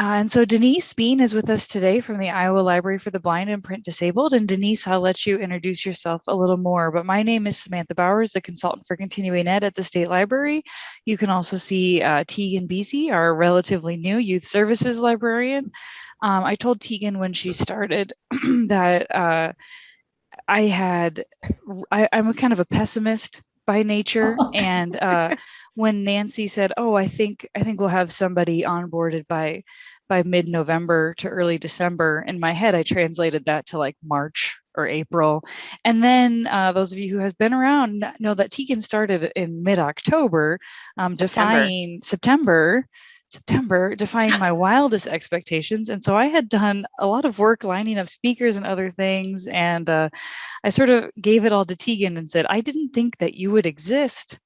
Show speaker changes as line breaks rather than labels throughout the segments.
And so Denise Bean is with us today from the Iowa Library for the Blind and Print Disabled. And Denise, I'll let you introduce yourself a little more, but my name is Samantha Bowers, the consultant for continuing ed at the State Library. You can also see Teague and BC, our relatively new youth services librarian. I told Teagan when she started that I'm a kind of a pessimist by nature. And when Nancy said, "Oh, I think we'll have somebody onboarded by mid-November to early December," in my head, I translated that to like March or April. And then those of you who have been around know that Teagan started in mid-October, defying my wildest expectations. And so I had done a lot of work lining up speakers and other things. And I sort of gave it all to Teagan and said, "I didn't think that you would exist.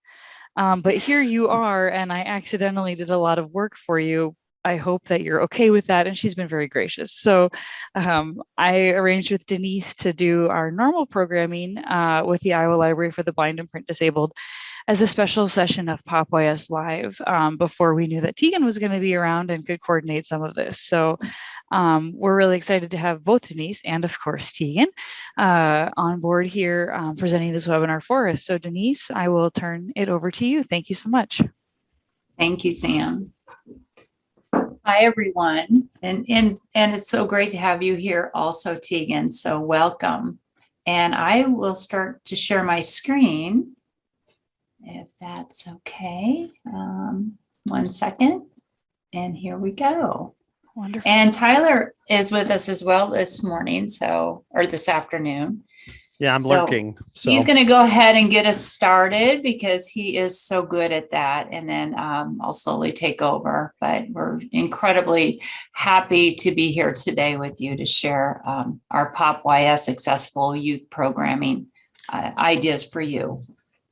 But here you are, and I accidentally did a lot of work for you. I hope that you're okay with that." And she's been very gracious. So I arranged with Denise to do our normal programming with the Iowa Library for the Blind and Print Disabled as a special session of Pop YS Live before we knew that Teagan was going to be around and could coordinate some of this. So we're really excited to have both Denise and, of course, Teagan on board here presenting this webinar for us. So Denise, I will turn it over to you. Thank you so much.
Thank you, Sam. Hi, everyone. And it's so great to have you here also, Teagan. So welcome. And I will start to share my screen, if that's okay. 1 second. And here we go.
Wonderful.
And Tyler is with us as well this morning, or this afternoon.
Yeah, I'm lurking. So
he's going to go ahead and get us started because he is so good at that. And then I'll slowly take over. But we're incredibly happy to be here today with you to share our Pop YS accessible youth programming ideas for you.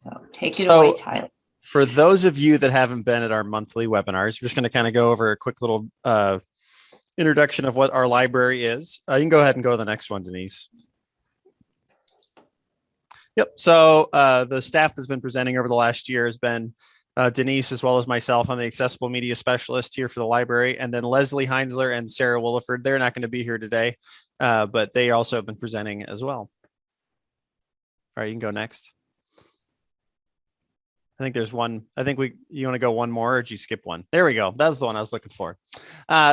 So take it away, Tyler.
For those of you that haven't been at our monthly webinars, we're just going to kind of go over a quick little introduction of what our library is. You can go ahead and go to the next one, Denise. Yep. So the staff that's been presenting over the last year has been Denise, as well as myself. I'm the accessible media specialist here for the library. And then Leslie Heinzler and Sarah Williford. They're not going to be here today, but they also have been presenting as well. All right, you can go next. I think there's one. I think you want to go one more, or did you skip one? There we go. That was the one I was looking for.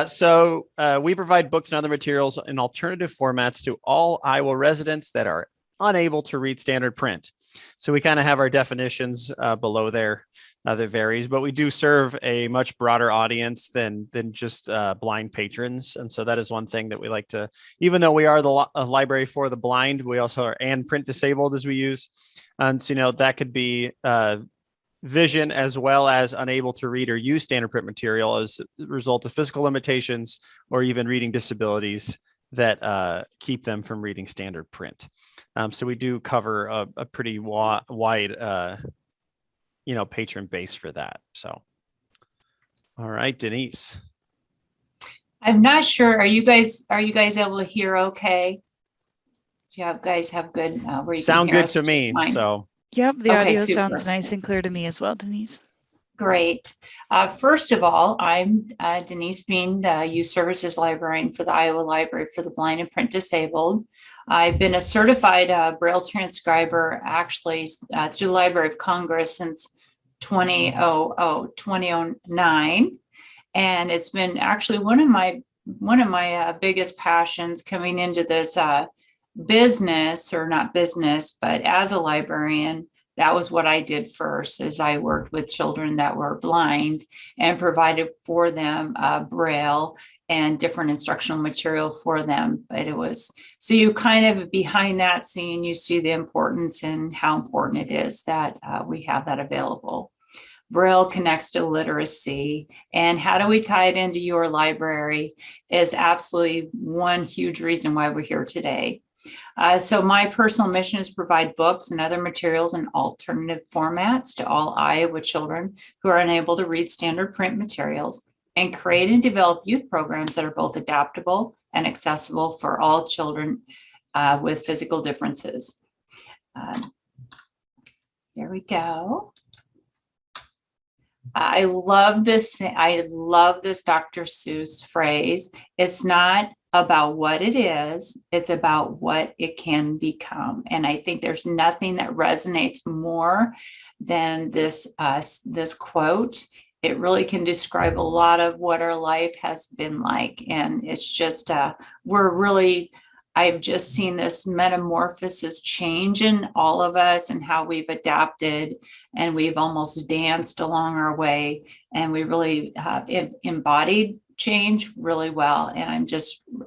So we provide books and other materials in alternative formats to all Iowa residents that are unable to read standard print. So we kind of have our definitions below there that varies, but we do serve a much broader audience than just blind patrons. And so that is one thing that we like to, even though we are the library for the blind, we also are and print disabled as we use. And so, that could be vision as well as unable to read or use standard print material as a result of physical limitations or even reading disabilities that keep them from reading standard print. So we do cover a pretty wide, patron base for that. So, all right, Denise.
I'm not sure. Are you guys able to hear okay? Do you guys have good? Where you
sound
can hear
good to me.
fine?
So.
Yep, the audio
super.
sounds nice and clear to me as well, Denise.
Great. First of all, I'm Denise Bean, the Youth Services Librarian for the Iowa Library for the Blind and Print Disabled. I've been a certified Braille transcriber actually through the Library of Congress since 2009. And it's been actually one of my biggest passions coming into this business, or not business, but as a librarian. That was what I did first, is I worked with children that were blind and provided for them Braille and different instructional material for them. But it was, so you kind of behind that scene, you see the importance and how important it is that we have that available. Braille connects to literacy, and how do we tie it into your library is absolutely one huge reason why we're here today. So my personal mission is to provide books and other materials in alternative formats to all Iowa children who are unable to read standard print materials, and create and develop youth programs that are both adaptable and accessible for all children with physical differences. There we go. I love this. I love this Dr. Seuss phrase. It's not about what it is, it's about what it can become. And I think there's nothing that resonates more than this quote. It really can describe a lot of what our life has been like. And it's just, I've just seen this metamorphosis change in all of us and how we've adapted, and we've almost danced along our way, and we really have embodied change really well. And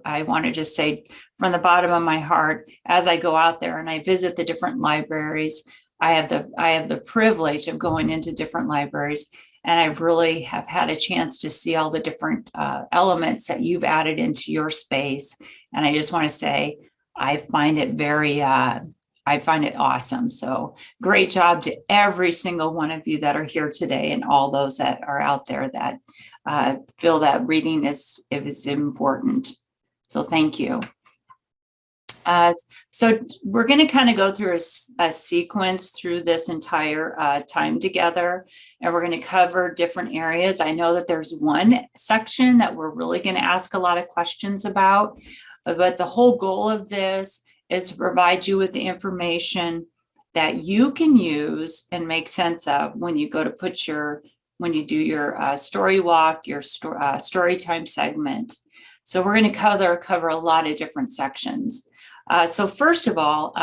I want to just say from the bottom of my heart, as I go out there and I visit the different libraries, I have the privilege of going into different libraries, and I really have had a chance to see all the different elements that you've added into your space. And I just want to say, I find it awesome. So great job to every single one of you that are here today, and all those that are out there that feel that reading is important. So thank you. So we're going to kind of go through a sequence through this entire time together, and we're going to cover different areas. I know that there's one section that we're really going to ask a lot of questions about, but the whole goal of this is to provide you with the information that you can use and make sense of when you go to when you do your story walk, your story time segment. So we're going to cover a lot of different sections. So first of all,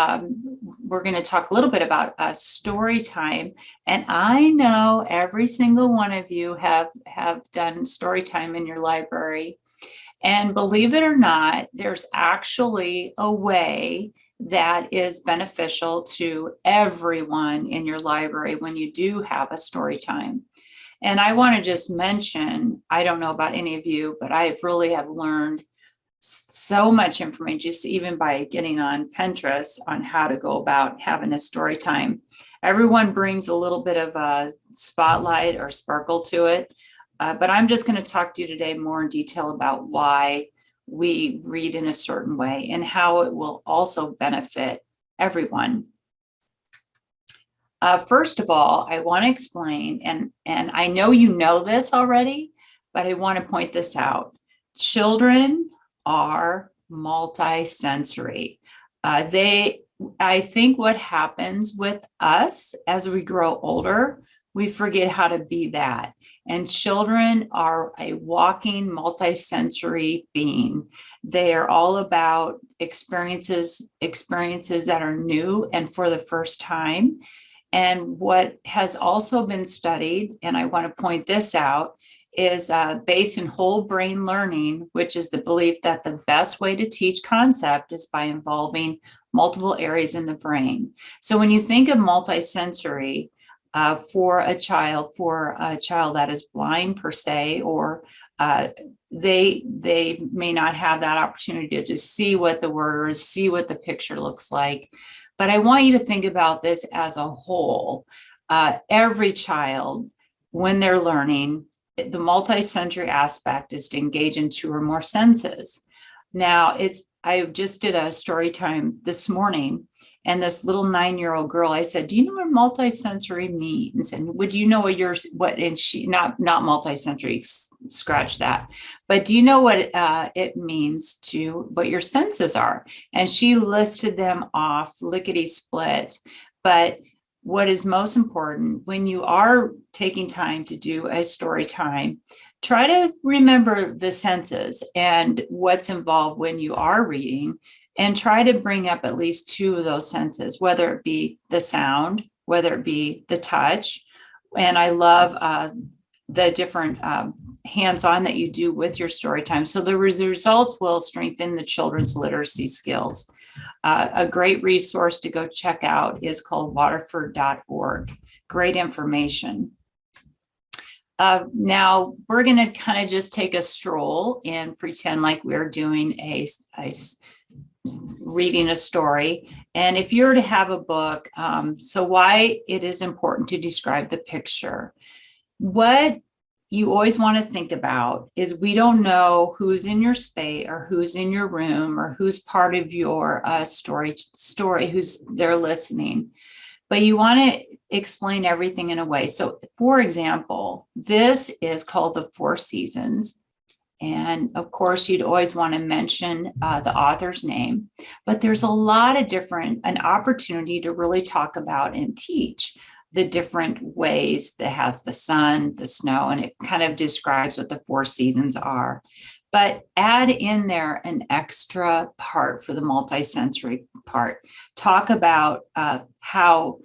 we're going to talk a little bit about story time. And I know every single one of you have done story time in your library. And believe it or not, there's actually a way that is beneficial to everyone in your library when you do have a story time. And I want to just mention, I don't know about any of you, but I really have learned so much information, just even by getting on Pinterest, on how to go about having a story time. Everyone brings a little bit of a spotlight or sparkle to it, but I'm just going to talk to you today more in detail about why we read in a certain way and how it will also benefit everyone. First of all, I want to explain, and I know you know this already, but I want to point this out. Children are multisensory. I think what happens with us as we grow older, we forget how to be that. And children are a walking multisensory being. They are all about experiences that are new and for the first time. And what has also been studied, and I want to point this out, is based in whole brain learning, which is the belief that the best way to teach concept is by involving multiple areas in the brain. So when you think of multisensory for a child that is blind per se, or they may not have that opportunity to see what the word is, see what the picture looks like. But I want you to think about this as a whole. Every child, when they're learning, the multisensory aspect is to engage in 2 or more senses. Now, I just did a story time this morning, and this little 9-year-old girl, I said, "Do you know what multisensory means? And would you know what?" And she, not multisensory, scratch that. But do you know what it means to what your senses are? And she listed them off lickety split. But what is most important when you are taking time to do a story time, try to remember the senses and what's involved when you are reading, and try to bring up at least 2 of those senses, whether it be the sound, whether it be the touch. And I love the different hands-on that you do with your story time. So the results will strengthen the children's literacy skills. A great resource to go check out is called waterford.org. Great information. Now we're going to kind of just take a stroll and pretend like we're doing reading a story. And if you were to have a book, so why it is important to describe the picture. What you always want to think about is we don't know who's in your space or who's in your room or who's part of your story, who's there listening. but you want to explain everything in a way. So for example, this is called the Four Seasons. And of course, you'd always want to mention the author's name, but there's a lot of an opportunity to really talk about and teach the different ways that has the sun, the snow, and it kind of describes what the four seasons are. But add in there an extra part for the multisensory part. Talk about how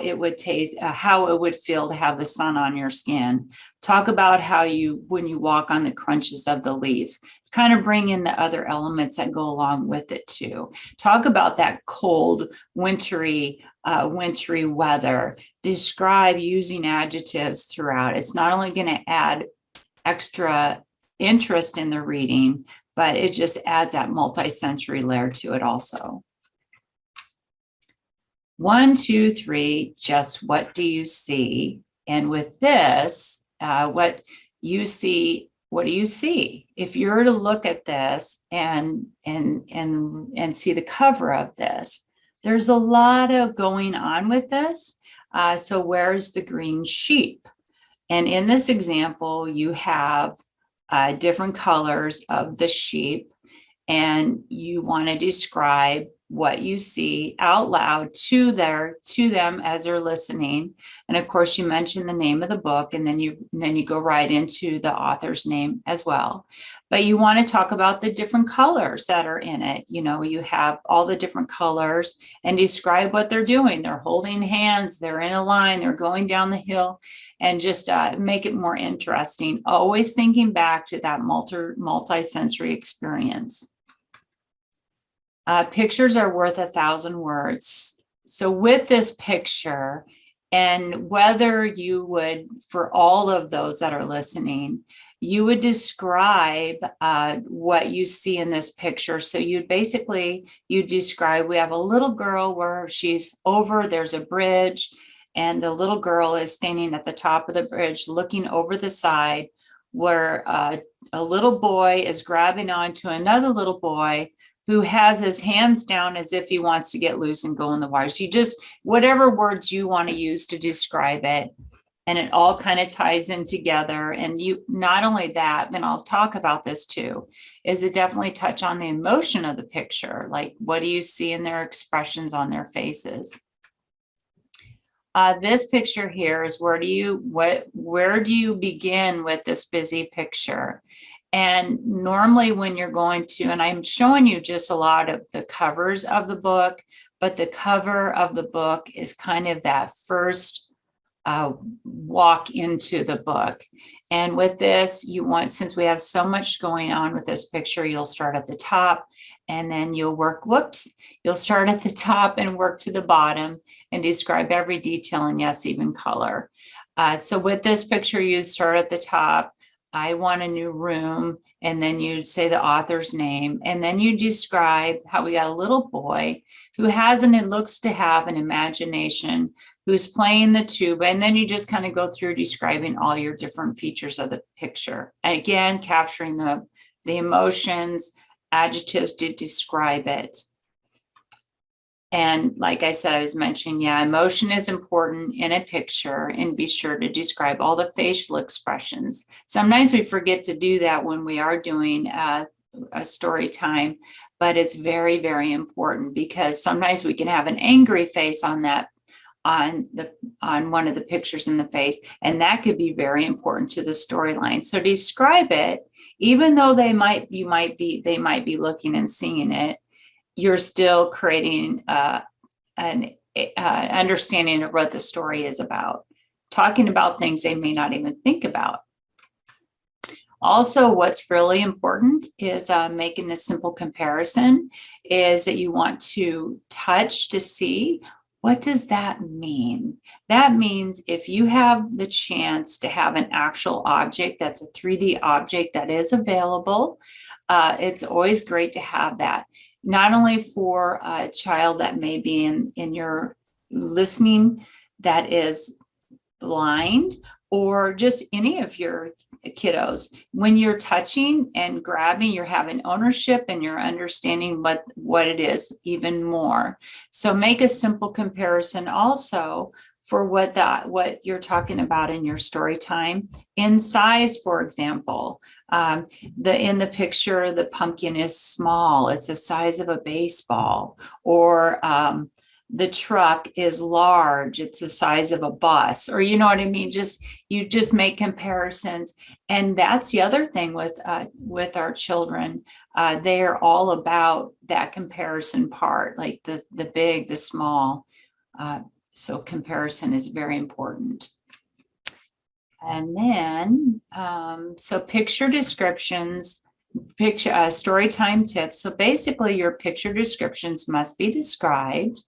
it would taste, how it would feel to have the sun on your skin. Talk about how when you walk on the crunches of the leaf, kind of bring in the other elements that go along with it too. Talk about that cold, wintry weather. Describe using adjectives throughout. It's not only going to add extra interest in the reading, but it just adds that multisensory layer to it also. 1, 2, 3, just what do you see? And with this, what you see, what do you see? If you were to look at this and see the cover of this, there's a lot of going on with this. So where's the green sheep? And in this example, you have different colors of the sheep, and you want to describe what you see out loud to them as they're listening. And of course, you mention the name of the book, and then you go right into the author's name as well. But you want to talk about the different colors that are in it. You know, you have all the different colors, and describe what they're doing. They're holding hands, they're in a line, they're going down the hill, and just make it more interesting. Always thinking back to that multi-sensory experience. Pictures are worth 1,000 words. So with this picture, and whether you would, for all of those that are listening, you would describe what you see in this picture. So you describe, we have a little girl where she's over, there's a bridge, and the little girl is standing at the top of the bridge looking over the side, where a little boy is grabbing onto another little boy who has his hands down as if he wants to get loose and go in the water. So you just, whatever words you want to use to describe it, and it all kind of ties in together. And you, not only that, and I'll talk about this too, is it definitely touch on the emotion of the picture. Like, what do you see in their expressions on their faces? This picture here is where do you begin with this busy picture? And normally when you're going to, and I'm showing you just a lot of the covers of the book, but the cover of the book is kind of that first walk into the book. And with this, since we have so much going on with this picture, you'll start at the top, and then you'll start at the top and work to the bottom and describe every detail, and yes, even color. So with this picture, you start at the top. I want a new room, and then you say the author's name, and then you describe how we got a little boy who it looks to have an imagination, who's playing the tuba, and then you just kind of go through describing all your different features of the picture. And again, capturing the emotions, adjectives to describe it. And like I said, I was mentioning, emotion is important in a picture, and be sure to describe all the facial expressions. Sometimes we forget to do that when we are doing a story time, but it's very, very important, because sometimes we can have an angry face on one of the pictures in the face, and that could be very important to the storyline. So describe it, even though they might be looking and seeing it. You're still creating an understanding of what the story is about, talking about things they may not even think about. Also, what's really important is making a simple comparison, is that you want to touch to see, what does that mean? That means if you have the chance to have an actual object that's a 3D object that is available, it's always great to have that. Not only for a child that may be in your listening that is blind, or just any of your kiddos. When you're touching and grabbing, you're having ownership and you're understanding what it is even more. So make a simple comparison also for what you're talking about in your story time. In size, for example, in the picture, the pumpkin is small. It's the size of a baseball. Or the truck is large. It's the size of a bus. Or you know what I mean? You just make comparisons. And that's the other thing with our children. They are all about that comparison part, like the big, the small. So comparison is very important. And then, so picture descriptions, story time tips. So basically your picture descriptions must be described,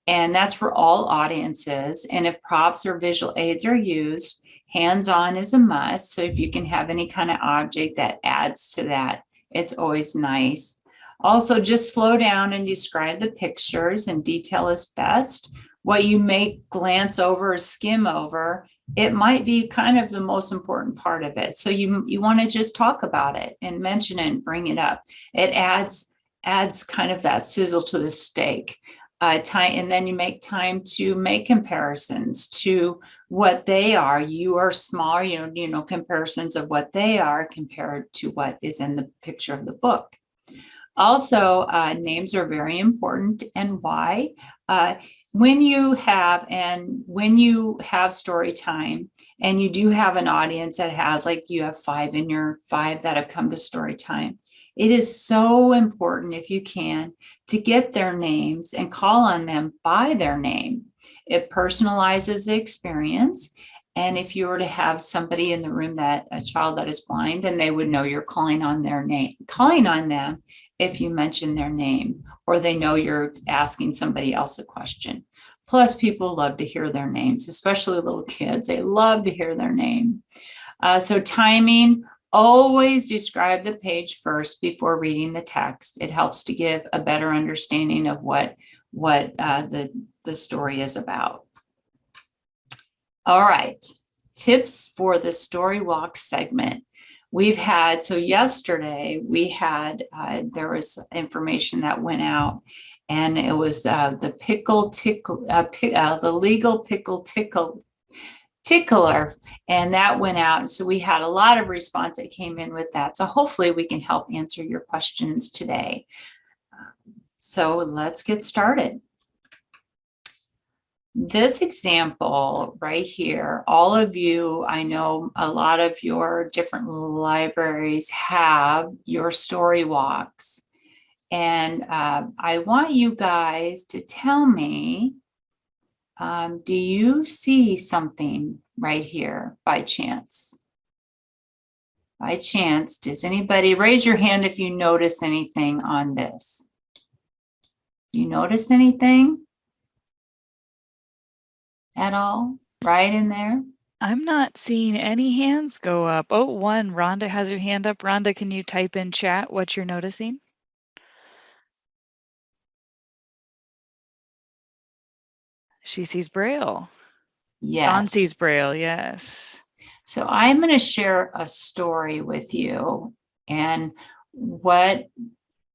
and that's for all audiences. And if props or visual aids are used, hands-on is a must. So if you can have any kind of object that adds to that, it's always nice. Also, just slow down and describe the pictures, and detail is best. What you may glance over or skim over, it might be kind of the most important part of it. So you want to just talk about it and mention it and bring it up. It adds kind of that sizzle to the steak. And then you make time to make comparisons to what they are. You are small, comparisons of what they are compared to what is in the picture of the book. Also, names are very important, and why. When you have story time and you do have an audience that has, like you have 5 that have come to story time, it is so important, if you can, to get their names and call on them by their name. It personalizes the experience. And if you were to have somebody in the room, a child that is blind, then they would know you're calling on them if you mention their name, or they know you're asking somebody else a question. Plus, people love to hear their names, especially little kids. They love to hear their name. So timing, always describe the page first before reading the text. It helps to give a better understanding of what the story is about. All right, tips for the story walk segment. Yesterday we had, there was information that went out, and it was the Pickle Tickle, the legal Pickle Tickler, and that went out. So we had a lot of response that came in with that. So hopefully we can help answer your questions today. So let's get started. This example right here, all of you, I know a lot of your different libraries have your story walks. And I want you guys to tell me, do you see something right here by chance? By chance, does anybody raise your hand if you notice anything on this? You notice anything at all right in there?
I'm not seeing any hands go up. Oh, one, Rhonda has her hand up. Rhonda, can you type in chat what you're noticing? She sees Braille.
Yes.
Dawn sees Braille, yes.
So I'm going to share a story with you, and what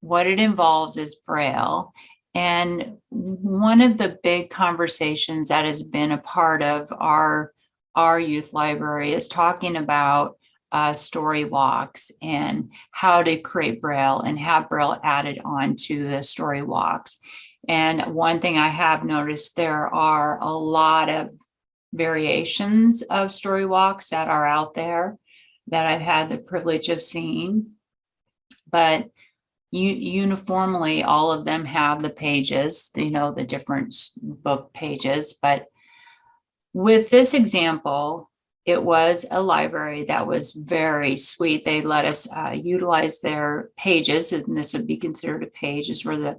it involves is Braille. And one of the big conversations that has been a part of our youth library is talking about story walks and how to create Braille and have Braille added on to the story walks. And one thing I have noticed, there are a lot of variations of story walks that are out there that I've had the privilege of seeing, but uniformly all of them have the pages, the different book pages. But with this example, it was a library that was very sweet. They let us utilize their pages, and this would be considered a page, is where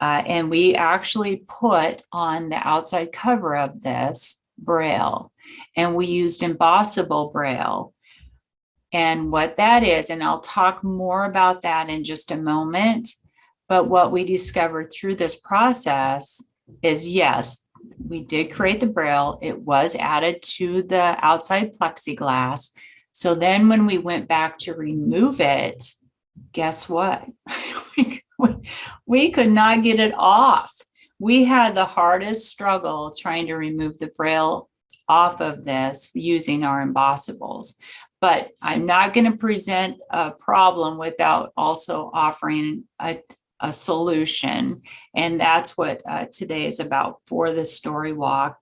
and we actually put on the outside cover of this Braille, and we used embossable Braille. And what that is, and I'll talk more about that in just a moment, but what we discovered through this process is, yes, we did create the Braille. It was added to the outside plexiglass. So then when we went back to remove it, guess what? we could not get it off. We had the hardest struggle trying to remove the Braille off of this using our embossables. But I'm not going to present a problem without also offering a solution. And that's what today is about for the story walk,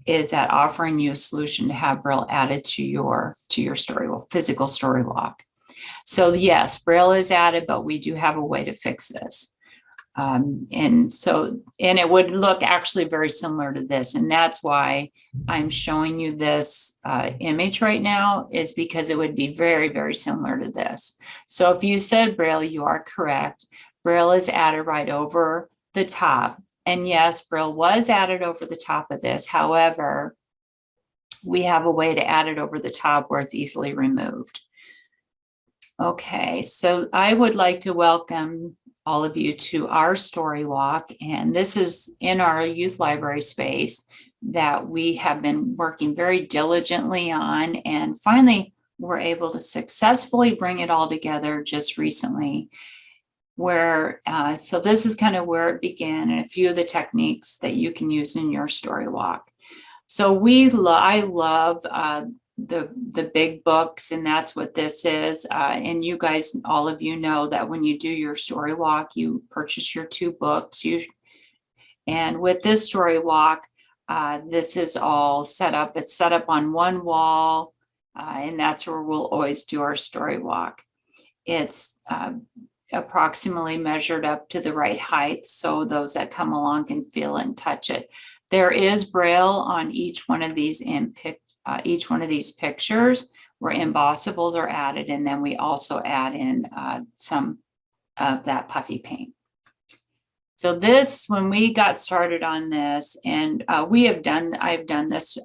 is that offering you a solution to have Braille added to your story walk, physical story walk. So yes, Braille is added, but we do have a way to fix this. And it would look actually very similar to this. And that's why I'm showing you this image right now, is because it would be very, very similar to this. So if you said Braille, you are correct. Braille is added right over the top. And yes, Braille was added over the top of this. However, we have a way to add it over the top where it's easily removed. Okay, so I would like to welcome all of you to our story walk. And this is in our youth library space that we have been working very diligently on. And finally, we're able to successfully bring it all together just recently. So this is kind of where it began, and a few of the techniques that you can use in your story walk. So I love the big books, and that's what this is. And you guys, all of you know that when you do your story walk, you purchase your 2 books. And with this story walk, this is all set up. It's set up on one wall, and that's where we'll always do our story walk. It's approximately measured up to the right height, so those that come along can feel it and touch it. There is Braille on each one of these pictures where embossables are added, and then we also add in some of that puffy paint. So this, when we got started on this, and I've done this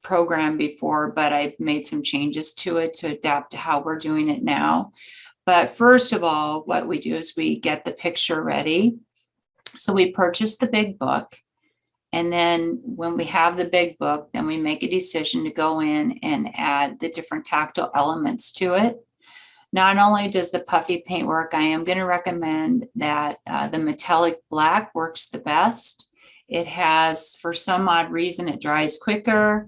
program before, but I've made some changes to it to adapt to how we're doing it now. But first of all, what we do is we get the picture ready. So we purchase the big book. And then when we have the big book, then we make a decision to go in and add the different tactile elements to it. Not only does the puffy paint work, I am going to recommend that the metallic black works the best. It has, for some odd reason, it dries quicker,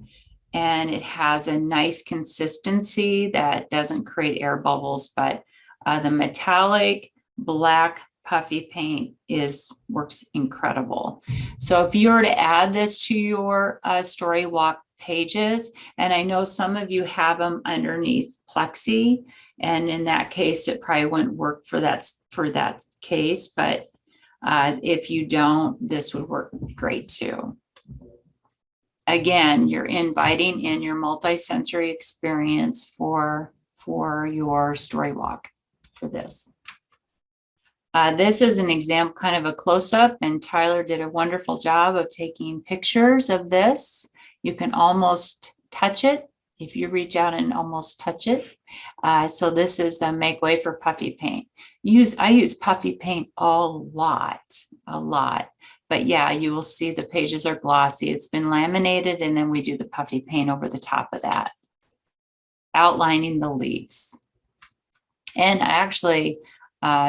and it has a nice consistency that doesn't create air bubbles, but the metallic black puffy paint works incredible. So if you were to add this to your story walk pages, and I know some of you have them underneath plexi, and in that case, it probably wouldn't work for that case, but if you don't, this would work great too. Again, you're inviting in your multi-sensory experience for your story walk for this. This is an example, kind of a close-up, and Tyler did a wonderful job of taking pictures of this. You can almost touch it if you reach out and almost touch it. So this is the Make Way for Puffy Paint. I use puffy paint a lot. But yeah, you will see the pages are glossy. It's been laminated, and then we do the puffy paint over the top of that, outlining the leaves. And actually,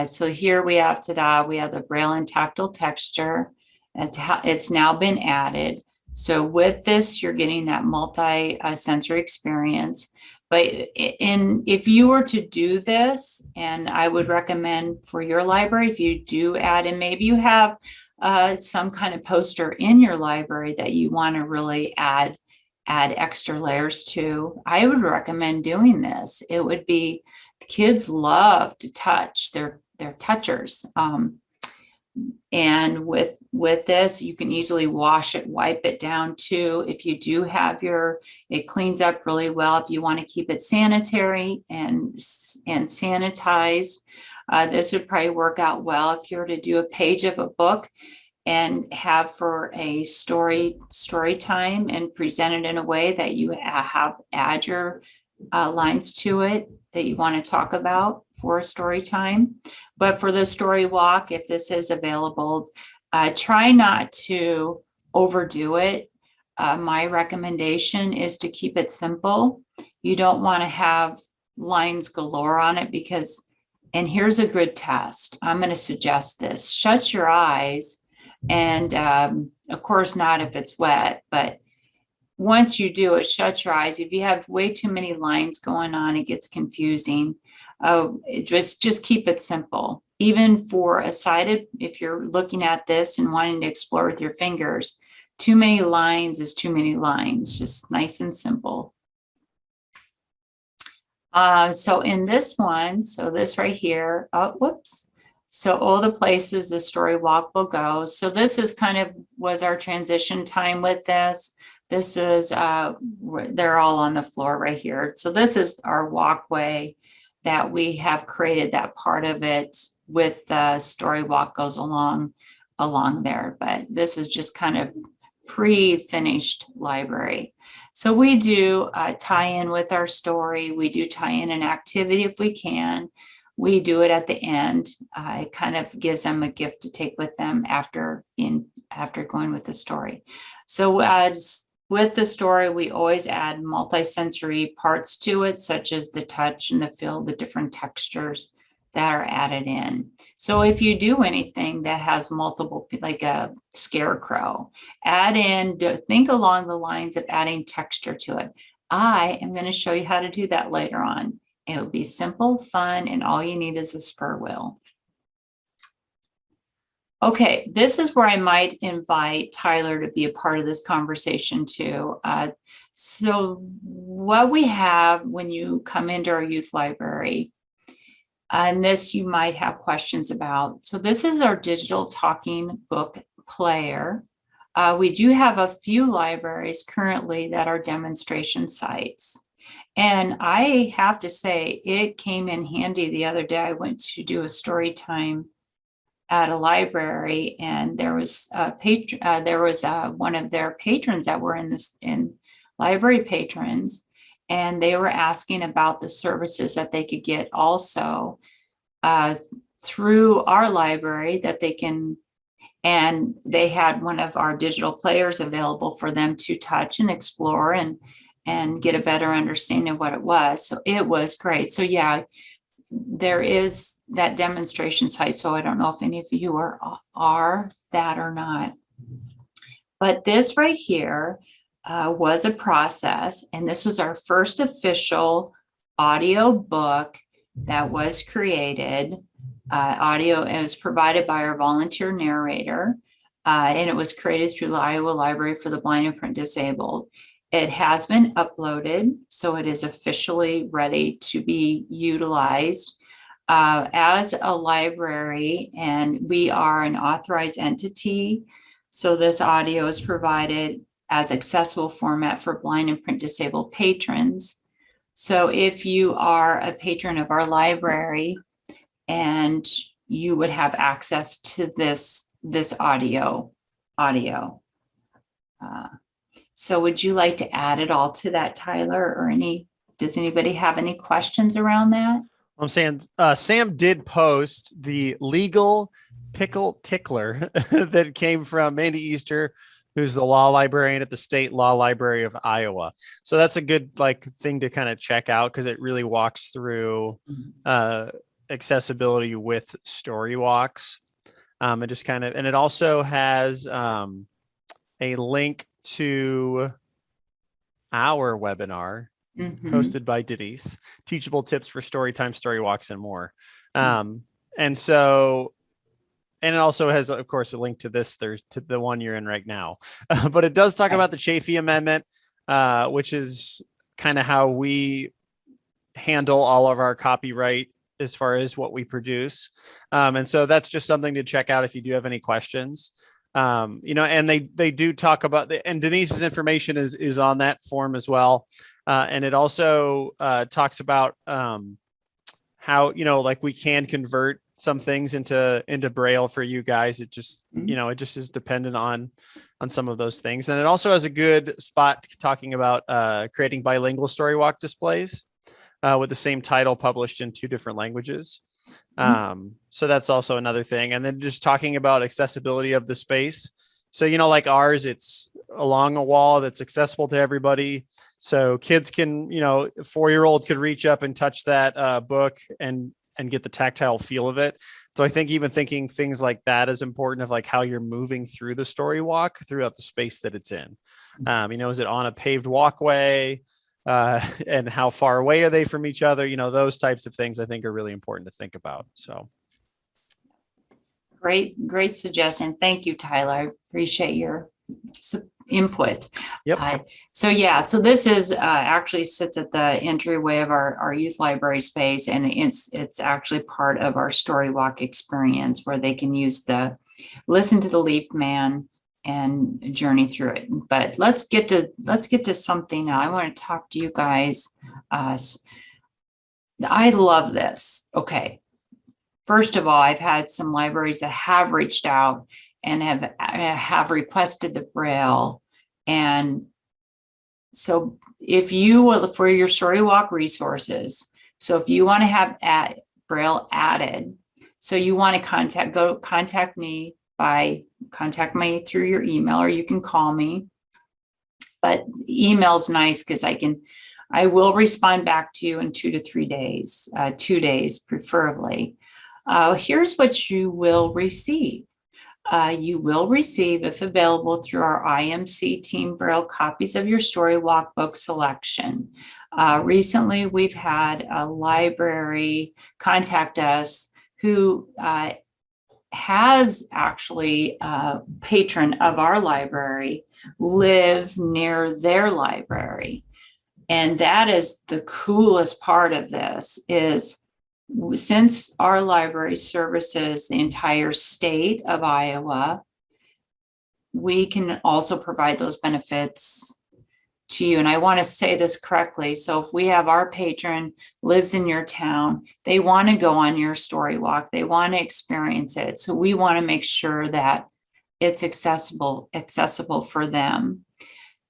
so here we have, we have the Braille and Tactile texture. It's now been added. So with this, you're getting that multi-sensory experience. But if you were to do this, and I would recommend for your library, if you do add, and maybe you have some kind of poster in your library that you want to really add extra layers to, I would recommend doing this. It would be, kids love to touch, they're touchers. And with this, you can easily wash it, wipe it down too. If you do have it cleans up really well. If you want to keep it sanitary and sanitized, this would probably work out well if you were to do a page of a book and have for a story time and present it in a way that you add your lines to it that you want to talk about for a story time. But for the story walk, if this is available, try not to overdo it. My recommendation is to keep it simple. You don't want to have lines galore on it because, and here's a good test. I'm going to suggest this. Shut your eyes, and of course not if it's wet, but once you do it, shut your eyes. If you have way too many lines going on, it gets confusing. Just keep it simple. Even for a sighted, if you're looking at this and wanting to explore with your fingers, too many lines is too many lines, just nice and simple. So in this one, so this right here, oh, whoops. So all the places the story walk will go. So this is kind of was our transition time with this. This is, they're all on the floor right here. So this is our walkway that we have created, that part of it with the story walk goes along there. But this is just kind of pre-finished library. So we do tie in with our story. We do tie in an activity if we can. We do it at the end. It kind of gives them a gift to take with them after going with the story. So with the story, we always add multisensory parts to it, such as the touch and the feel, the different textures that are added in. So if you do anything that has multiple, like a scarecrow, add in, think along the lines of adding texture to it. I am going to show you how to do that later on. It'll be simple, fun, and all you need is a spur wheel. Okay, this is where I might invite Tyler to be a part of this conversation too. So what we have when you come into our youth library, and this you might have questions about. So this is our digital talking book player. We do have a few libraries currently that are demonstration sites. And I have to say, it came in handy the other day. I went to do a story time at a library, and there was one of their patrons that were in library patrons, and they were asking about the services that they could get also through our library that they can, and they had one of our digital players available for them to touch and explore and get a better understanding of what it was. So it was great. So yeah, there is that demonstration site. So I don't know if any of you are that or not. But this right here was a process, and this was our first official audio book that was created. It was provided by our volunteer narrator, and it was created through the Iowa Library for the Blind and Print Disabled. It has been uploaded, so it is officially ready to be utilized as a library, and we are an authorized entity. So this audio is provided as accessible format for blind and print disabled patrons. So if you are a patron of our library, and you would have access to this audio. So would you like to add it all to that, Tyler, or does anybody have any questions around that?
I'm saying Sam did post the legal pickle tickler that came from Mandy Easter, who's the law librarian at the State Law Library of Iowa. So that's a good thing to kind of check out, because it really walks through accessibility with story walks. And it also has a link to our webinar hosted by Denise, teachable tips for story time, story walks, and more. And it also has, of course, a link to to the one you're in right now. But it does talk about the Chafee Amendment, which is kind of how we handle all of our copyright as far as what we produce. And so that's just something to check out if you do have any questions. And they do talk about and Denise's information is on that form as well. And it also talks about how, we can convert some things into Braille for you guys. It just, it just is dependent on some of those things. And it also has a good spot talking about creating bilingual story walk displays with the same title published in 2 different languages. So that's also another thing. And then just talking about accessibility of the space. So, like ours, it's along a wall that's accessible to everybody. So kids can, a 4-year-old could reach up and touch that book and get the tactile feel of it. So I think even thinking things like that is important, of like how you're moving through the story walk throughout the space that it's in. Is it on a paved walkway? And how far away are they from each other? Those types of things I think are really important to think about. So.
Great suggestion. Thank you, Tyler. I appreciate your input.
Yep.
So this is actually sits at the entryway of our youth library space, and it's actually part of our story walk experience, where they can listen to the Leaf Man and journey through it. But let's get to something now. I want to talk to you guys. I love this. Okay. First of all, I've had some libraries that have reached out and have requested the Braille. And so if you will, for your story walk resources, so if you want to have Braille added, so you want to contact me through your email, or you can call me. But email's nice because I will respond back to you in 2 to 3 days, 2 days preferably. Here's what you will receive. You will receive, if available through our IMC team Braille, copies of your story walk book selection. Recently, we've had a library contact us who has actually a patron of our library live near their library. And that is the coolest part of this is, since our library services the entire state of Iowa, we can also provide those benefits to you. And I want to say this correctly. So if we have our patron lives in your town, they want to go on your story walk, they want to experience it. So we want to make sure that it's accessible for them.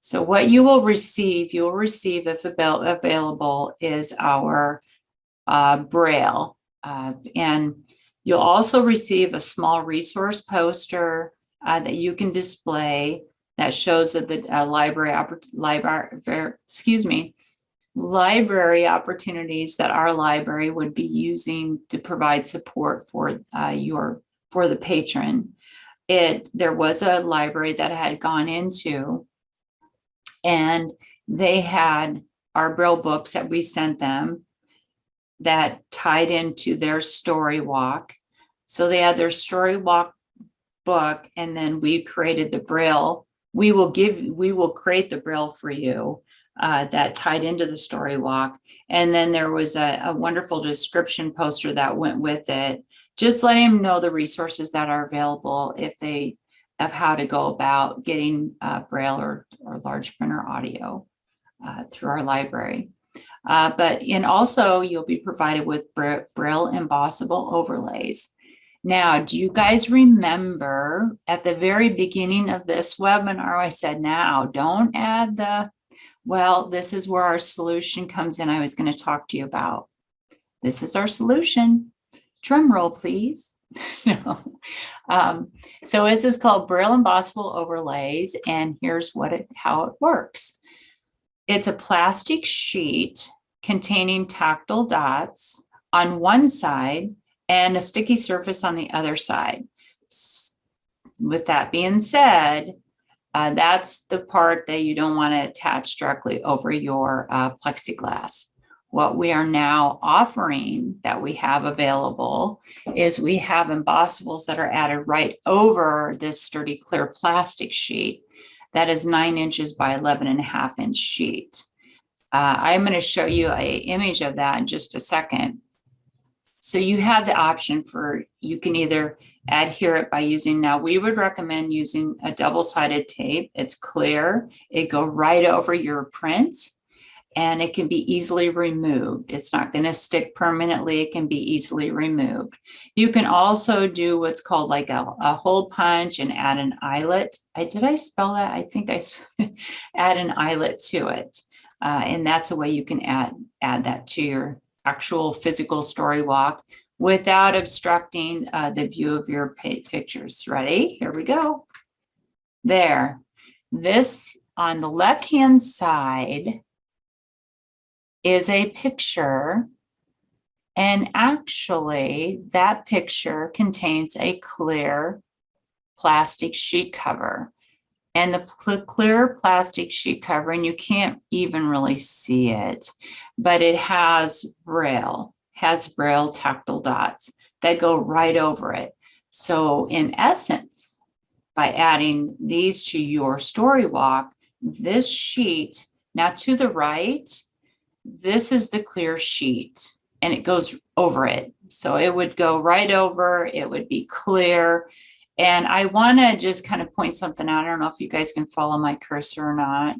So what you'll receive if available is our Braille, and you'll also receive a small resource poster that you can display that shows that the library opportunities that our library would be using to provide support for the patron. There was a library that I had gone into, and they had our Braille books that we sent them that tied into their story walk. So they had their story walk book, and then we created the Braille. We will create the Braille for you that tied into the story walk. And then there was a wonderful description poster that went with it, just letting them know the resources that are available of how to go about getting Braille or large printer audio through our library. And also you'll be provided with Braille embossable overlays. Now, do you guys remember at the very beginning of this webinar, I said, now don't add this is where our solution comes in. I was going to talk to you about. This is our solution. Drum roll, please. No. So this is called Braille embossable overlays. And here's how it works. It's a plastic sheet containing tactile dots on one side and a sticky surface on the other side. With that being said, that's the part that you don't want to attach directly over your plexiglass. What we are now offering that we have available is we have embossables that are added right over this sturdy clear plastic sheet that is 9 inches by 11.5 inch sheet. I'm going to show you an image of that in just a second. So you have the option you can either adhere it by now we would recommend using a double-sided tape. It's clear, it go right over your print, and it can be easily removed. It's not going to stick permanently. It can be easily removed. You can also do what's called like a hole punch and add an eyelet. Did I spell that? I think I add an eyelet to it. And that's a way you can add that to your actual physical story walk without obstructing the view of your pictures. Ready? Here we go. There. This on the left-hand side is a picture. And actually, that picture contains a clear plastic sheet cover. And the clear plastic sheet cover, and you can't even really see it, but it has Braille tactile dots that go right over it. So in essence, by adding these to your story walk, this sheet, now to the right, this is the clear sheet and it goes over it. So it would go right over, it would be clear. And I want to just kind of point something out. I don't know if you guys can follow my cursor or not.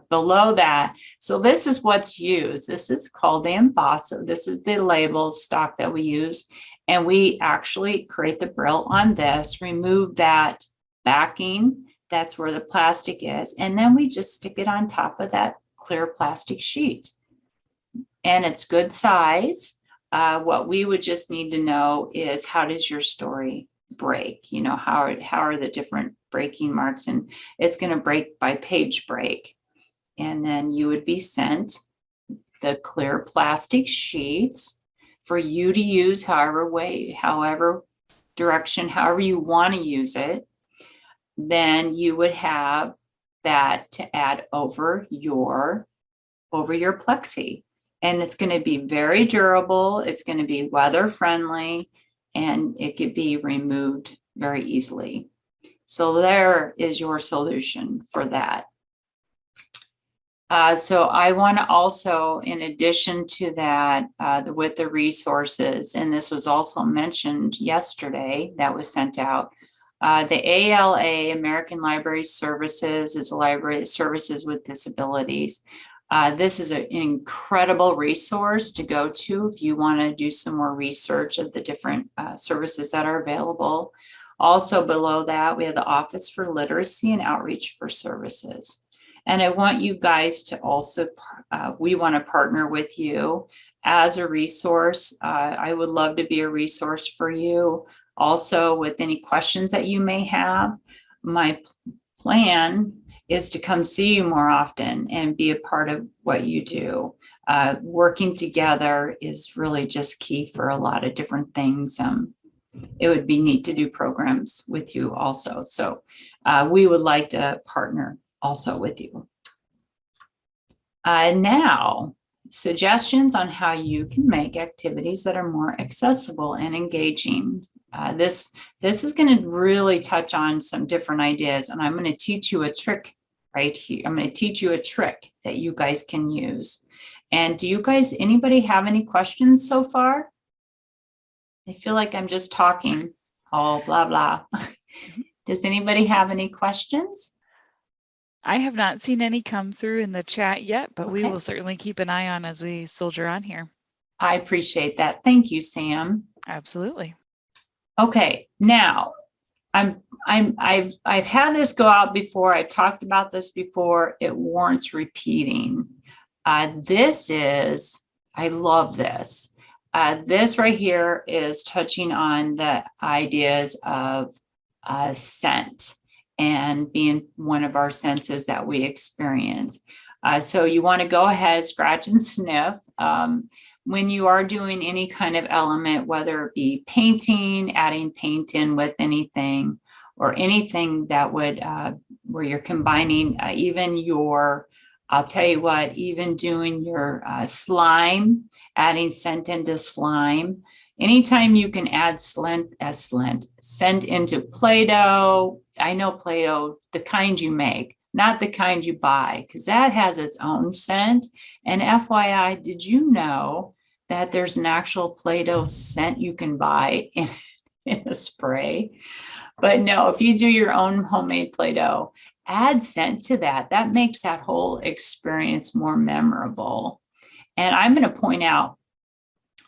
Below that, so this is what's used. This is called the Embossing. This is the label stock that we use. And we actually create the Braille on this, remove that backing. That's where the plastic is. And then we just stick it on top of that clear plastic sheet. And it's good size. What we would just need to know is, how does your story break? You know, how are the different breaking marks? And it's going to break by page break. And then you would be sent the clear plastic sheets for you to use however direction, however you want to use it. Then you would have that to add over your plexi. And it's going to be very durable. It's going to be weather friendly, and it could be removed very easily. So there is your solution for that. So I want to also, in addition to that, with the resources, and this was also mentioned yesterday, that was sent out. The ALA, American Library Services, is a library that services with disabilities. This is an incredible resource to go to if you want to do some more research of the different services that are available. Also below that, we have the Office for Literacy and Outreach for Services. And I want you guys to also, we want to partner with you as a resource. I would love to be a resource for you. Also, with any questions that you may have, my plan is to come see you more often and be a part of what you do. Working together is really just key for a lot of different things. It would be neat to do programs with you also. So we would like to partner also with you. Now, suggestions on how you can make activities that are more accessible and engaging. This is going to really touch on some different ideas, and I'm going to teach you a trick right here. I'm going to teach you a trick that you guys can use. And do you guys, anybody have any questions so far? I feel like I'm just talking all blah, blah. Does anybody have any questions?
I have not seen any come through in the chat yet, but we
Okay.
will certainly keep an eye on as we soldier on here.
I appreciate that. Thank you, Sam.
Absolutely.
Okay, now I've had this go out before. I've talked about this before. It warrants repeating. I love this. This right here is touching on the ideas of scent and being one of our senses that we experience. So you want to go ahead, scratch and sniff. When you are doing any kind of element, whether it be painting, adding paint in with anything, or anything that would, where you're combining even your, I'll tell you what, even doing your slime, adding scent into slime. Anytime you can add scent into Play-Doh. I know Play-Doh, the kind you make, not the kind you buy, because that has its own scent. And FYI, did you know that there's an actual Play-Doh scent you can buy in a spray? But no, if you do your own homemade Play-Doh, add scent to that. That makes that whole experience more memorable. And I'm going to point out,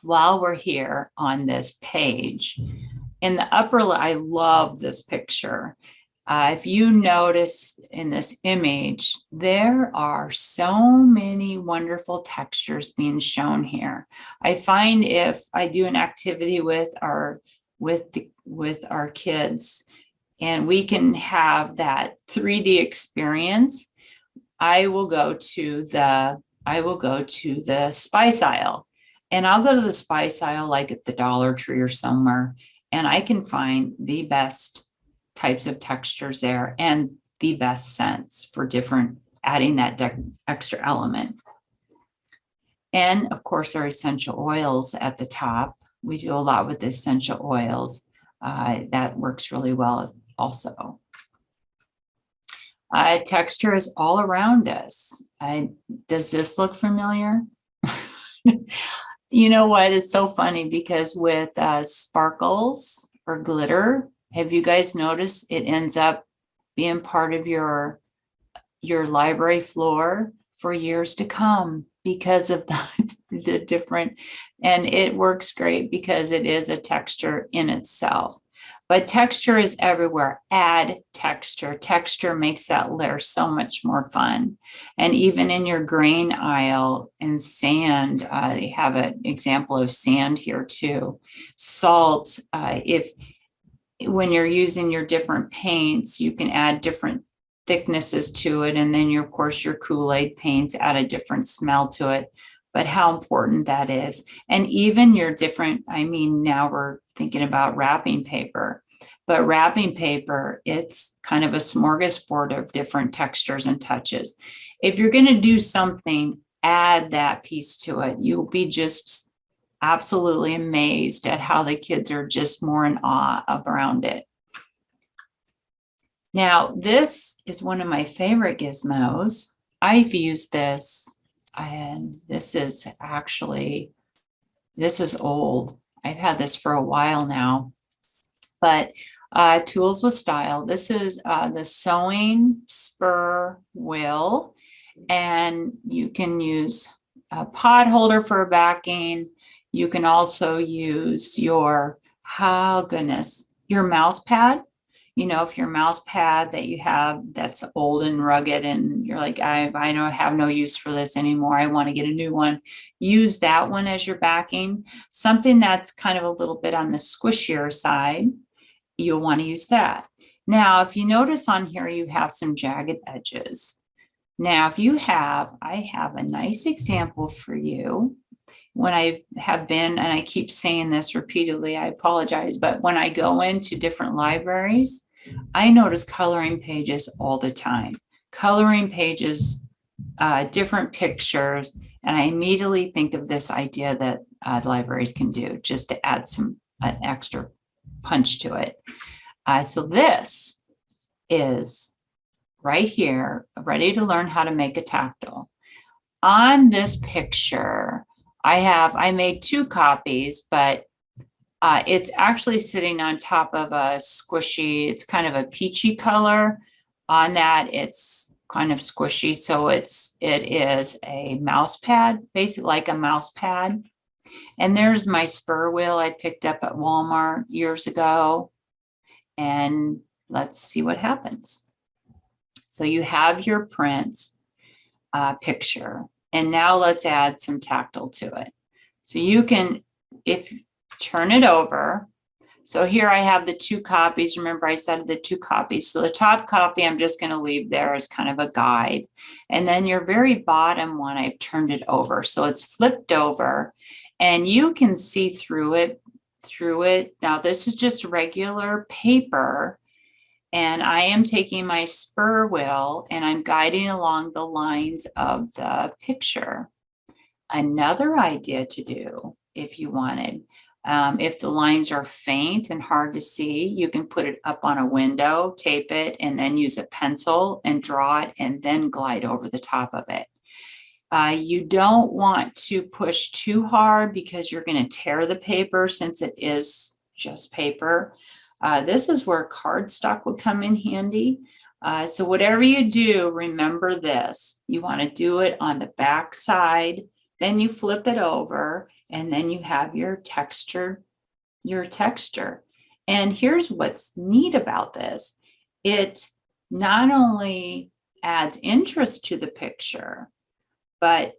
while we're here on this page, in the upper, I love this picture. If you notice in this image, there are so many wonderful textures being shown here. I find if I do an activity with our kids, and we can have that 3D experience, I will go to the spice aisle, and I'll go to the spice aisle like at the Dollar Tree or somewhere, and I can find the best types of textures there and the best scents for different, adding that extra element. And of course, our essential oils at the top. We do a lot with essential oils. That works really well also. Texture is all around us. Does this look familiar? You know what? It's so funny because with sparkles or glitter, have you guys noticed it ends up being part of your library floor for years to come because of the different, and it works great because it is a texture in itself. But texture is everywhere. Add texture. Texture makes that layer so much more fun. And even in your grain aisle and sand, they have an example of sand here too. Salt, when you're using your different paints, you can add different thicknesses to it. And then of course, your Kool-Aid paints add a different smell to it. But how important that is. And even your different, I mean, now we're thinking about wrapping paper, but wrapping paper, it's kind of a smorgasbord of different textures and touches. If you're going to do something, add that piece to it. You'll be just absolutely amazed at how the kids are just more in awe around it. Now, this is one of my favorite gizmos. I've used this, and this is old. I've had this for a while now, but Tools with Style. This is the sewing spur wheel, and you can use a pot holder for a backing. You can also use your mouse pad. You know, if your mouse pad that you have that's old and rugged and you're like, I don't have no use for this anymore, I want to get a new one, use that one as your backing. Something that's kind of a little bit on the squishier side, you'll want to use that. Now, if you notice on here, you have some jagged edges. Now, I have a nice example for you. When I have been, and I keep saying this repeatedly, I apologize, but when I go into different libraries, I notice coloring pages all the time. Coloring pages, different pictures, and I immediately think of this idea that libraries can do just to add an extra punch to it. So this is right here, ready to learn how to make a tactile. On this picture, I made 2 copies, but it's actually sitting on top of a squishy, it's kind of a peachy color. On that, it's kind of squishy. So it is a mouse pad, basically like a mouse pad. And there's my spur wheel I picked up at Walmart years ago. And let's see what happens. So you have your print picture. And now let's add some tactile to it. So you can, turn it over. So here I have the 2 copies. Remember I said the 2 copies. So the top copy, I'm just going to leave there as kind of a guide. And then your very bottom one, I've turned it over. So it's flipped over and you can see through it. Now this is just regular paper. And I am taking my spur wheel and I'm guiding along the lines of the picture. Another idea to do, if you wanted, if the lines are faint and hard to see, you can put it up on a window, tape it, and then use a pencil and draw it and then glide over the top of it. You don't want to push too hard because you're going to tear the paper since it is just paper. This is where cardstock would come in handy. So whatever you do, remember this. You want to do it on the back side, then you flip it over, and then you have your texture. And here's what's neat about this. It not only adds interest to the picture, but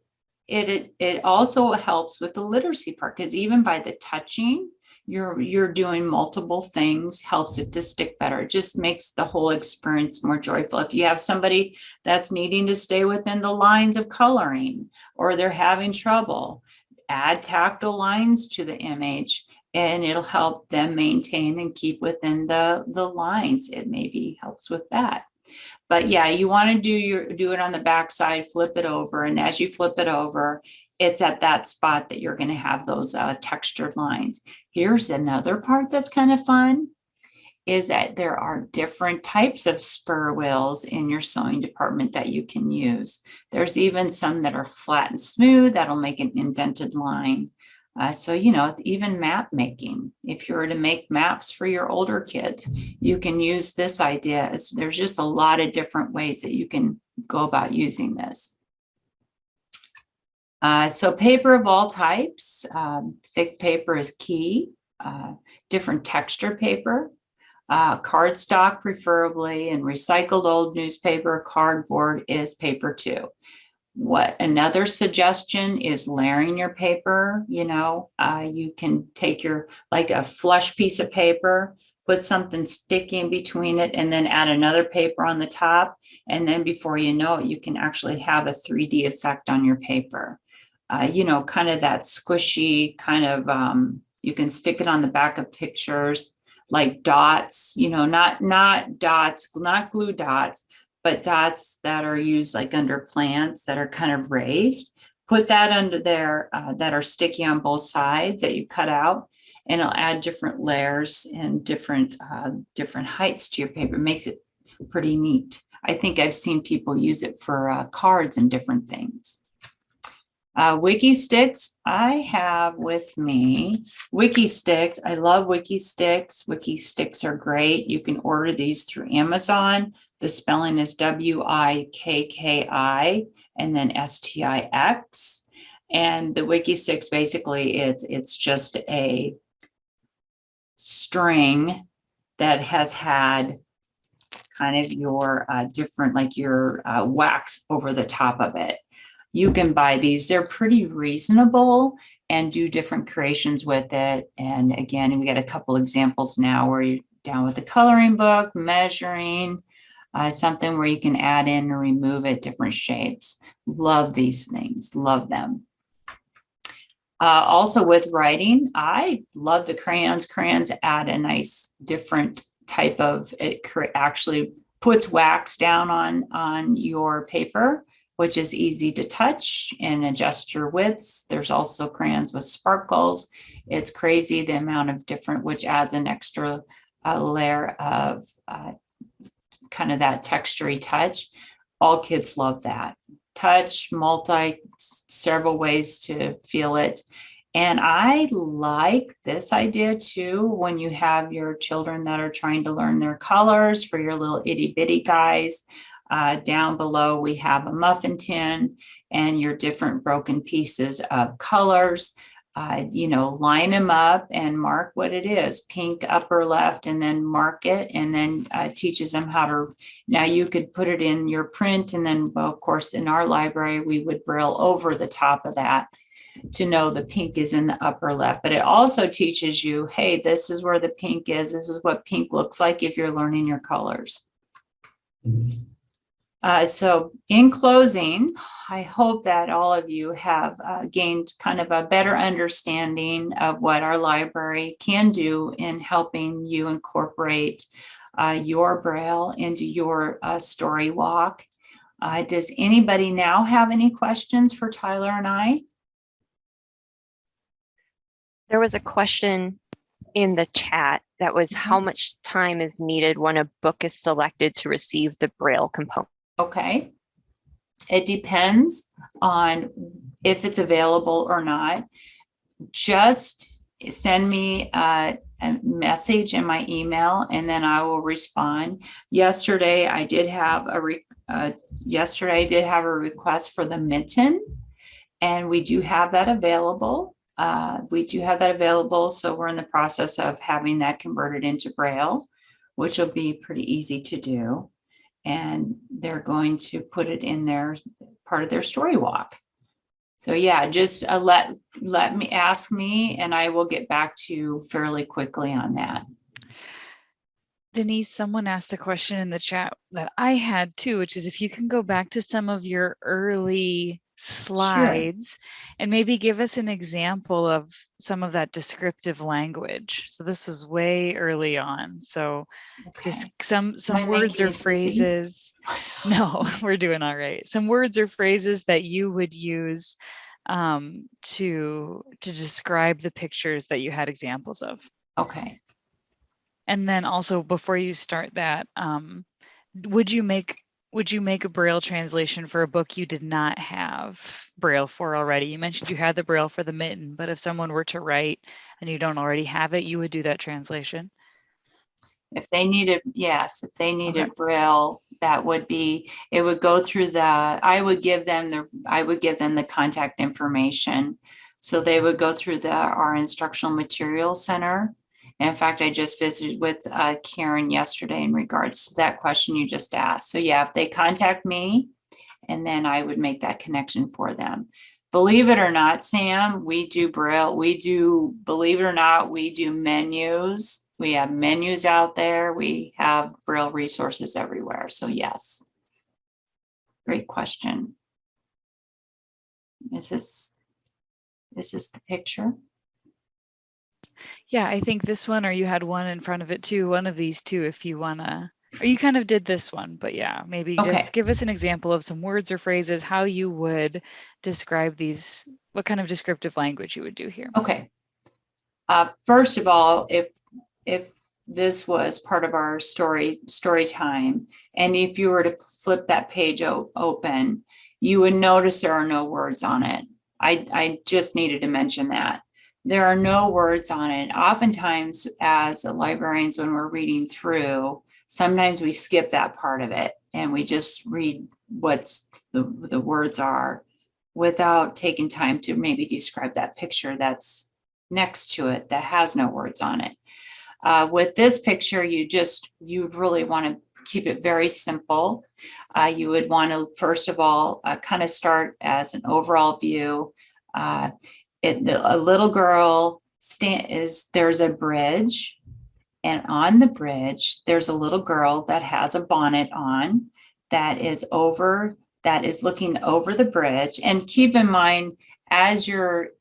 it also helps with the literacy part, because even by the touching, you're doing multiple things, helps it to stick better. It just makes the whole experience more joyful. If you have somebody that's needing to stay within the lines of coloring, or they're having trouble, add tactile lines to the image, and it'll help them maintain and keep within the lines. It maybe helps with that. But yeah, you want to do it on the back side, flip it over, and as you flip it over, it's at that spot that you're going to have those textured lines. Here's another part that's kind of fun, is that there are different types of spur wheels in your sewing department that you can use. There's even some that are flat and smooth that'll make an indented line. So, you know, even map making, if you were to make maps for your older kids, you can use this idea. There's just a lot of different ways that you can go about using this. So paper of all types, thick paper is key, different texture paper, cardstock preferably, and recycled old newspaper, cardboard is paper too. What another suggestion is layering your paper. You know, you can take like a flush piece of paper, put something sticky in between it, and then add another paper on the top. And then before you know it, you can actually have a 3D effect on your paper. You know, kind of that squishy kind of, you can stick it on the back of pictures like dots, you know, not dots, not glue dots, but dots that are used like under plants that are kind of raised. Put that under there that are sticky on both sides that you cut out, and it'll add different layers and different heights to your paper. It makes it pretty neat. I think I've seen people use it for cards and different things. Wiki Sticks, I have with me Wiki Sticks. I love Wiki Sticks. Wiki Sticks are great. You can order these through Amazon. The spelling is Wikki and then STIX. And the Wiki Sticks, basically, it's just a string that has had kind of your different, like your wax over the top of it. You can buy these. They're pretty reasonable and do different creations with it. And again, we got a couple examples now where you're down with the coloring book, measuring, something where you can add in and remove it, different shapes. Love these things, love them. Also with writing, I love the crayons. Crayons add a nice different type of, it actually puts wax down on your paper, which is easy to touch and adjust your widths. There's also crayons with sparkles. It's crazy the amount of different, which adds an extra layer of kind of that textury touch. All kids love that. Touch, several ways to feel it. And I like this idea too, when you have your children that are trying to learn their colors for your little itty bitty guys. Down below, we have a muffin tin and your different broken pieces of colors. You know, line them up and mark what it is, pink upper left, and then mark it, and then teaches them how to, now you could put it in your print, and then, well, of course, in our library, we would Braille over the top of that to know the pink is in the upper left. But it also teaches you, hey, this is where the pink is. This is what pink looks like if you're learning your colors. So in closing, I hope that all of you have gained kind of a better understanding of what our library can do in helping you incorporate your Braille into your story walk. Does anybody now have any questions for Tyler and I?
There was a question in the chat that was how much time is needed when a book is selected to receive the Braille component?
Okay. It depends on if it's available or not. Just send me a message in my email and then I will respond. Yesterday I did have a request for the mitten, and we do have that available. So we're in the process of having that converted into Braille, which will be pretty easy to do. And they're going to put it in their part of their story walk. So yeah, just let me ask me, and I will get back to you fairly quickly on that.
Denise, someone asked a question in the chat that I had too, which is if you can go back to some of your early slides and maybe give us an example of some of that descriptive language. So this was way early on. So just some
Am I
words
making
or
it easy?
phrases. No, we're doing all right. Some words or phrases that you would use to describe the pictures that you had examples of.
Okay.
And then also before you start that, would you make a Braille translation for a book you did not have Braille for already? You mentioned you had the Braille for the mitten, but if someone were to write and you don't already have it, you would do that translation?
If they needed, yes, if they needed
Okay.
Braille, that would be, it would go through I would give them the contact information. So they would go through our instructional materials center. And in fact, I just visited with Karen yesterday in regards to that question you just asked. So yeah, if they contact me, and then I would make that connection for them. Believe it or not, Sam, we do Braille. Believe it or not, we do menus. We have menus out there. We have Braille resources everywhere. So yes, great question. Is this the picture?
Yeah, I think this one, or you had one in front of it too, one of these two, if you wanna, or you kind of did this one, but yeah, maybe
Okay.
just give us an example of some words or phrases, how you would describe these, what kind of descriptive language you would do here.
Okay. First of all, if this was part of our story time, and if you were to flip that page open, you would notice there are no words on it. I just needed to mention that. There are no words on it. Oftentimes, as librarians, when we're reading through, sometimes we skip that part of it and we just read what's the words are without taking time to maybe describe that picture that's next to it that has no words on it. With this picture, you really want to keep it very simple. You would want to, first of all, kind of start as an overall view. A little girl there's a bridge, and on the bridge, there's a little girl that has a bonnet on that is looking over the bridge. And keep in mind, as you're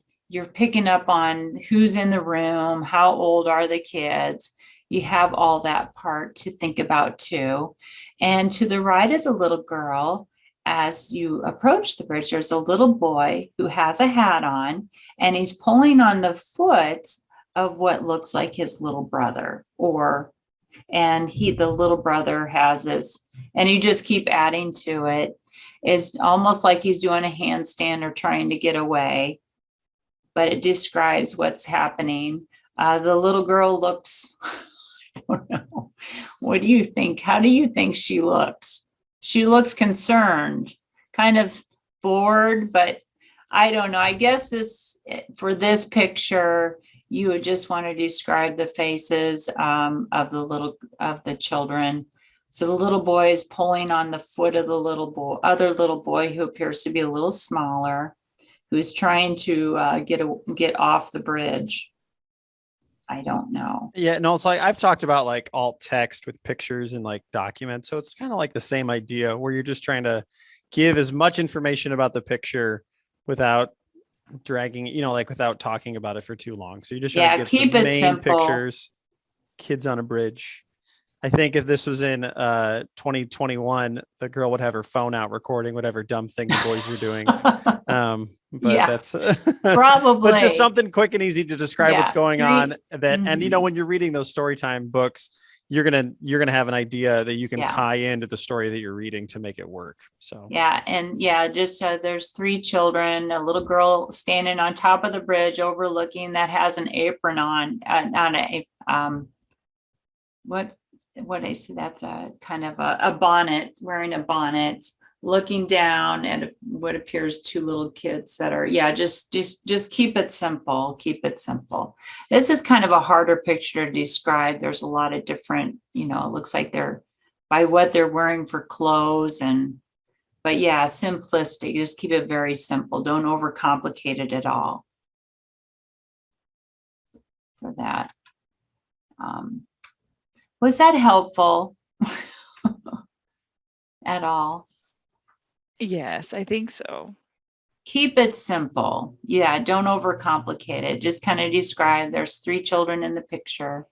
picking up on who's in the room, how old are the kids, you have all that part to think about too. And to the right of the little girl, as you approach the bridge, there's a little boy who has a hat on, and he's pulling on the foot of what looks like his little brother, the little brother has his, and you just keep adding to it. It's almost like he's doing a handstand or trying to get away, but it describes what's happening. The little girl looks, I don't know. What do you think? How do you think she looks? She looks concerned, kind of bored, but I don't know. I guess for this picture, you would just want to describe the faces of the children. So the little boy is pulling on the foot of the other little boy who appears to be a little smaller, who's trying to get off the bridge. I don't know.
Yeah, no, it's like I've talked about like alt text with pictures and like documents. So it's kind of like the same idea where you're just trying to give as much information about the picture without dragging, like without talking about it for too long. So you just try to get
keep
the
it
main
simple.
pictures, kids on a bridge. I think if this was in 2021, the girl would have her phone out recording whatever dumb thing the boys were doing. But
Yeah,
that's
probably.
but just something quick and easy to describe what's going on. And when you're reading those storytime books, you're gonna have an idea that you can tie into the story that you're reading to make it work. So
just there's 3 children, a little girl standing on top of the bridge overlooking that has an apron on, what I see, that's a kind of a bonnet, wearing a bonnet, looking down at what appears 2 little kids that are, just keep it simple. Keep it simple. This is kind of a harder picture to describe. There's a lot of different, it looks like they're by what they're wearing for clothes, and But yeah, simplistic, just keep it very simple. Don't overcomplicate it at all for that. Was that helpful at all?
Yes, I think so.
Keep it simple. Yeah, don't overcomplicate it. Just kind of describe, there's 3 children in the picture.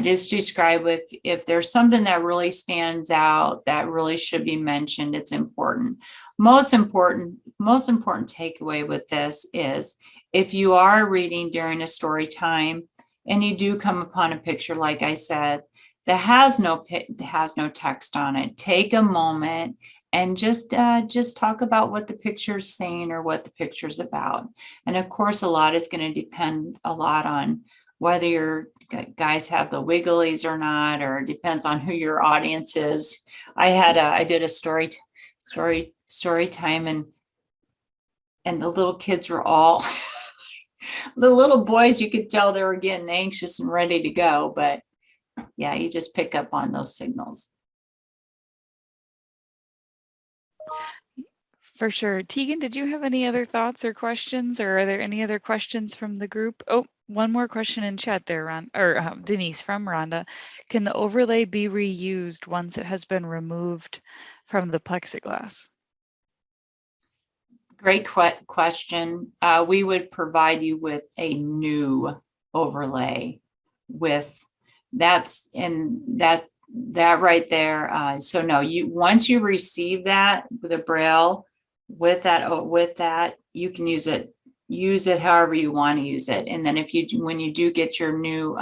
Just describe if there's something that really stands out that really should be mentioned, it's important. Most important takeaway with this is if you are reading during a story time and you do come upon a picture, like I said, that has no text on it, take a moment and just talk about what the picture's saying or what the picture's about. And of course, a lot is going to depend a lot on whether your guys have the wigglies or not, or it depends on who your audience is. I did a story time, and the little kids were all the little boys, you could tell they were getting anxious and ready to go. But yeah, you just pick up on those signals.
For sure. Tegan, did you have any other thoughts or questions, or are there any other questions from the group? Oh, one more question in chat there, Denise from Rhonda. Can the overlay be reused once it has been removed from the plexiglass?
Great question. We would provide you with a new overlay with that right there. So no, once you receive that with a Braille, with that, you can use it however you want to use it. And then when you do get your new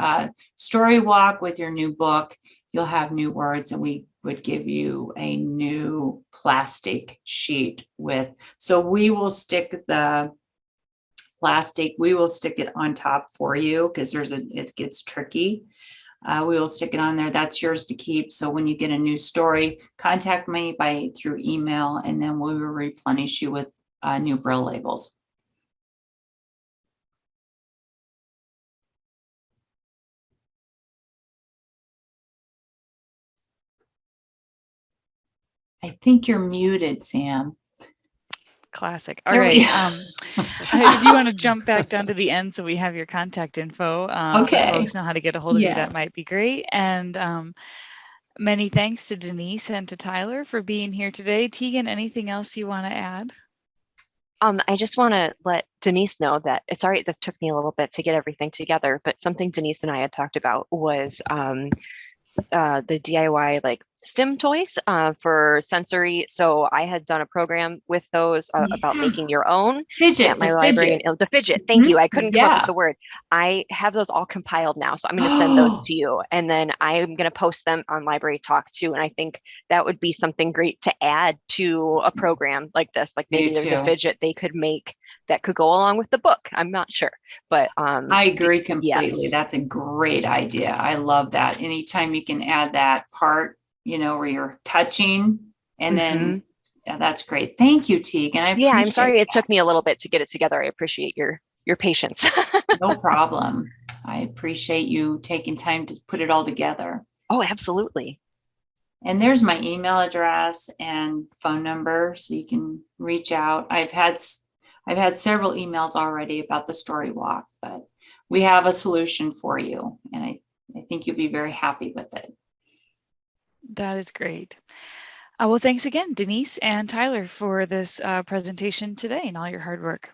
story walk with your new book, you'll have new words, and we would give you a new plastic sheet so we will stick the plastic, we will stick it on top for you because it gets tricky. We will stick it on there. That's yours to keep. So when you get a new story, contact me through email, and then we will replenish you with new Braille labels. I think you're muted, Sam.
Classic. All right. If you want to jump back down to the end so we have your contact info,
okay.
so folks know how to get a hold of you, that
Yes.
might be great. And many thanks to Denise and to Tyler for being here today. Tegan, anything else you want to add?
I just want to let Denise know that it's all right. This took me a little bit to get everything together, but something Denise and I had talked about was the DIY like STEM toys for sensory. So I had done a program with those about making your own
fidget,
at my library. The fidget. Thank you. I couldn't come up with the word. I have those all compiled now. So I'm going to send those to you. And then I'm going to post them on Library Talk too. And I think that would be something great to add to a program like this. Like maybe there's a fidget they could make that could go along with the book. I'm not sure, but
I agree completely.
Yes.
That's a great idea. I love that. Anytime you can add that part, where you're touching, and then that's great. Thank you, Teague. And
I'm sorry it took me a little bit to get it together. I appreciate your patience.
No problem. I appreciate you taking time to put it all together.
Oh, absolutely.
And there's my email address and phone number, so you can reach out. I've had several emails already about the story walk, but we have a solution for you, and I think you'll be very happy with it.
That is great. Well, thanks again, Denise and Tyler, for this presentation today and all your hard work.